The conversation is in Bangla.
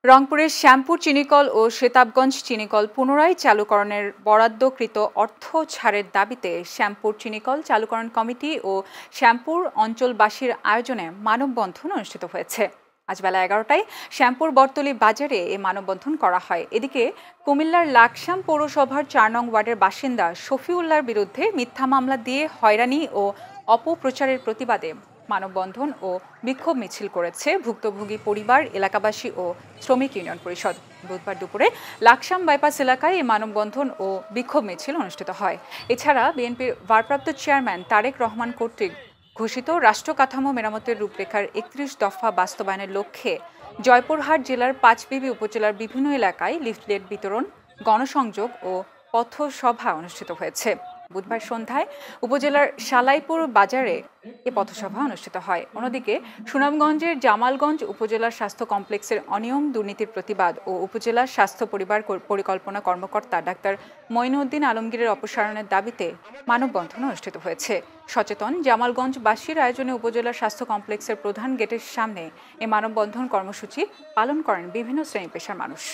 রংপুরের শ্যামপুর চিনিকল ও সেতাবগঞ্জ চিনিকল পুনরায় চালুকরণের বরাদ্দকৃত অর্থ ছাড়ের দাবিতে শ্যামপুর চিনিকল চালুকরণ কমিটি ও শ্যামপুর অঞ্চলবাসীর আয়োজনে মানববন্ধন অনুষ্ঠিত হয়েছে। আজ বেলা 11টায় শ্যামপুর বটতলী বাজারে এ মানববন্ধন করা হয়। এদিকে কুমিল্লার লাকসাম পৌরসভার ৪ নং ওয়ার্ডের বাসিন্দা শফিউল্লাহর বিরুদ্ধে মিথ্যা মামলা দিয়ে হয়রানি ও অপপ্রচারের প্রতিবাদে মানববন্ধন ও বিক্ষোভ মিছিল করেছে ভুক্তভোগী পরিবার, এলাকাবাসী ও শ্রমিক ইউনিয়ন পরিষদ। বুধবার দুপুরে লাকসাম বাইপাস এলাকায় এই মানববন্ধন ও বিক্ষোভ মিছিল অনুষ্ঠিত হয়। এছাড়া বিএনপির ভারপ্রাপ্ত চেয়ারম্যান তারেক রহমান কর্তৃক ঘোষিত রাষ্ট্র কাঠামো মেরামতের রূপরেখার ৩১ দফা বাস্তবায়নের লক্ষ্যে জয়পুরহাট জেলার পাঁচবিবি উপজেলার বিভিন্ন এলাকায় লিফলেট বিতরণ, গণসংযোগ ও পথসভা অনুষ্ঠিত হয়েছে। বুধবার সন্ধ্যায় উপজেলার সালাইপুর বাজারে এ পথসভা অনুষ্ঠিত হয়। অন্যদিকে সুনামগঞ্জের জামালগঞ্জ উপজেলার স্বাস্থ্য কমপ্লেক্সের অনিয়ম দুর্নীতির প্রতিবাদ ও উপজেলার স্বাস্থ্য পরিবার পরিকল্পনা কর্মকর্তা ডাক্তার মঈনুদ্দিন আলমগীরের অপসারণের দাবিতে মানববন্ধন অনুষ্ঠিত হয়েছে। সচেতন জামালগঞ্জবাসীর আয়োজনে উপজেলার স্বাস্থ্য কমপ্লেক্সের প্রধান গেটের সামনে এ মানববন্ধন কর্মসূচি পালন করেন বিভিন্ন শ্রেণী পেশার মানুষ।